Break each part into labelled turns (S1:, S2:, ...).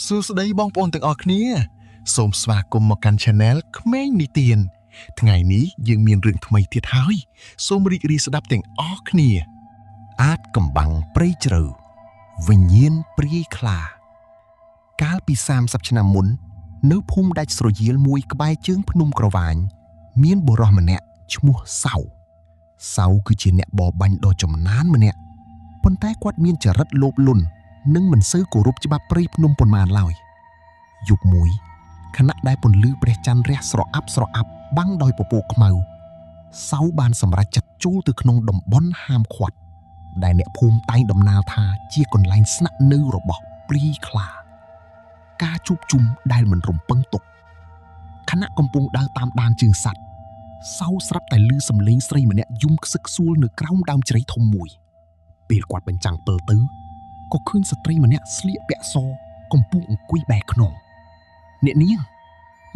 S1: សួស្តីបងប្អូនទាំងអស់គ្នាសូមស្វាគមន៍មកកាន់ Channel ក្មេងនិទានថ្ងៃនេះយើងមានរឿងថ្មីទៀតហើយសូមរីករាយស្ដាប់ទាំងអស់គ្នាអាចកំបាំងព្រៃជ្រៅវិញ្ញាណព្រាយខ្លាកាលពី30ឆ្នាំមុននៅភូមិដាច់ស្រយាលមួយក្បែរជើងភ្នំក្រវាញមានបុរសម្នាក់ឈ្មោះសៅគឺជាអ្នកបរបាញ់ដ៏ចំណានម្នាក់ប៉ុន្តែគាត់មានចរិតលោភលន់និងមិនសូវគោរពច្បាប់ព្រៃភ្នំប៉ុន្មានឡើយយប់មួយខណៈដែលពន្លឺព្រះច័ន្ទរះស្រអាប់បាំងដោយពពកខ្មៅសៅបានសម្រេចចាត់ចូលទៅក្នុងតំបន់ហាមឃាត់ដែលអ្នកភូមិតែងដំណាលថាជាកន្លែងស្នាក់នៅរបស់ព្រាយខ្លាការជួបជុំដែលមិនរំពឹងទុកខណៈកំពុងដើរតាមដានជើងសត្វសៅស្រាប់តែឮសំឡេងស្រីម្នាក់យំខ្សឹកខ្សួលនៅក្រោមដើមជ្រៃធំមួយពេលគាត់បញ្ចាំងពិលទៅក៏ឃើញស្ត្រីម្នាក់ស្លៀកពាក់សកំពុងអង្គុយបែរខ្នងអ្នកនាង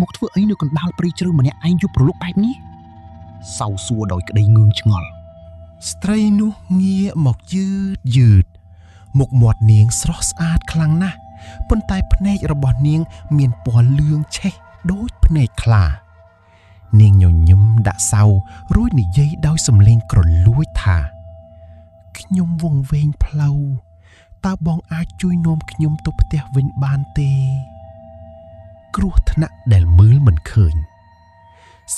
S1: មកធ្វើអីនៅកណ្ដាលព្រៃជ្រៅម្នាក់ឯងយប់ព្រលប់បែបនេះសៅសួរដោយក្តីងឿងឆ្ងល់ស្ត្រីនោះងាកមកយឺតមុខមាត់នាងស្រស់ស្អាតខ្លាំងណាស់ប៉ុន្តែភ្នែករបស់នាងមានពណ៌លឿងឆេះដូចភ្នែកខ្លានាងញញឹមដាក់សៅរួចនិយាយដោយសំឡេងក្រលួចថាខ្ញុំវង្វេងផ្លូវតើបងអាចជួយនាំខ្ញុំទៅផ្ទះវិញបានទេគ្រោះថ្នាក់ដែលមើលមិនឃើញ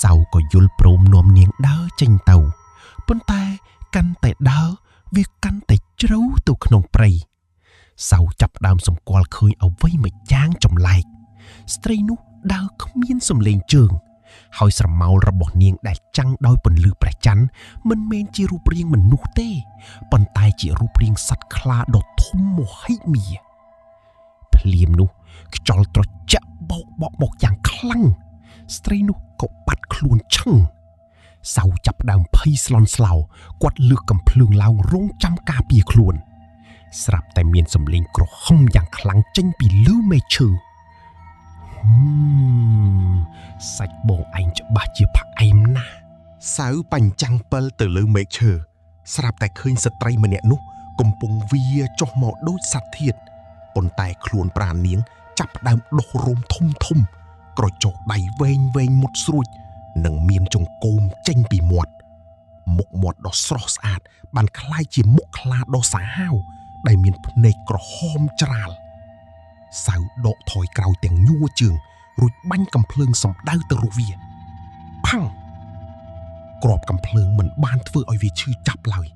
S1: សៅក៏យល់ព្រមនាំនាងដើរចេញទៅប៉ុន្តែកាន់តែដើរវាកាន់តែជ្រៅទៅក្នុងព្រៃសៅចាប់ដើមសម្គាល់ឃើញអ្វីមួយយ៉ាងចម្លែកស្ត្រីនោះដើរគ្មានសំឡេងជើងហើយស្រមោលរបស់នាងដែលចាំងដោយពន្លឺព្រះច័ន្ទមិនមែនជារូបរាងមនុស្សទេប៉ុន្តែជារូបរាងសត្វខ្លាដ៏ធំមហិមាភ្លាមនោះខ្យល់ត្រជាក់បោកមកយ៉ាងខ្លាំងស្ត្រីនោះក៏បាត់ខ្លួនឈឹងសៅចាប់ដើមភ័យស្លន់ស្លោគាត់លើកកំភ្លើងឡើងរងចាំការពារខ្លួនស្រាប់តែមានសំឡេងក្រហមយ៉ាងខ្លាំងចេញពីលើមែកឈើសាច់បងឯងច្បាស់ជាផ្អែមណាស់សៅបញ្ចាំងពិលទៅលើមែកឈើស្រាប់តែឃើញស្ត្រីម្នាក់នោះកំពុងវាចុះមកដូចសត្វធាតុប៉ុន្តែខ្លួនប្រាណនាងចាប់ផ្ដើមដុះរោមធំក្រចកដៃវែងមុតស្រួចនិងមានចង្កូមចេញពីមាត់មុខមាត់ដ៏ស្រស់ស្អាតបានคล้ายជាមុខខ្លាដ៏សាហាវដែលមានភ្នែកក្រហមច្រាលសៅដកថយក្រោយទាំងញួរជើងរួចបាញ់កំភ្លើងសម្ដៅទៅរកវាផាំងក្របកំភ្លើងមិនបានធ្វើឲ្យវាឈឺចាប់ឡើយ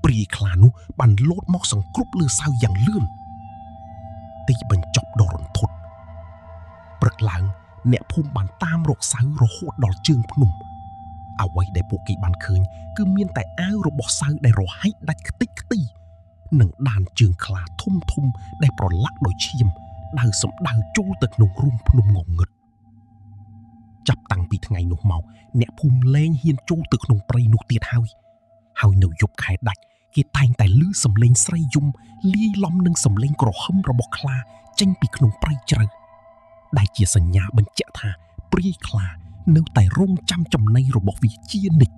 S1: ព្រាយខ្លានោះបានលោតមកសង្គ្រប់លើសៅយ៉ាងលឿនទីបញ្ចប់ដ៏រន្ធត់ព្រឹកឡើងអ្នកភូមិបានតាមរកសៅរហូតដល់ជើងភ្នំអ្វីដែលពួកគេបានឃើញគឺមានតែអាវរបស់សៅដែលរហែកដាច់ខ្ទេចខ្ទីនិងដានជើងខ្លាធំដែលប្រឡាក់ដោយឈាមដើរសម្ដៅចូលទៅក្នុងរូងភ្នំងងឹតចាប់តាំងពីថ្ងៃនោះមកអ្នកភូមិលែងហ៊ានចូលទៅក្នុងព្រៃនោះទៀតហើយនៅយប់ខែដាច់គេតែងតែឮសំឡេងស្រីយំលាយឡំនឹងសំឡេងក្រហមរបស់ខ្លាចេញពីក្នុងព្រៃជ្រៅដែលជាសញ្ញាបញ្ជាក់ថាព្រាយខ្លានៅតែរងចាំចំណីរបស់វាជានិច្ច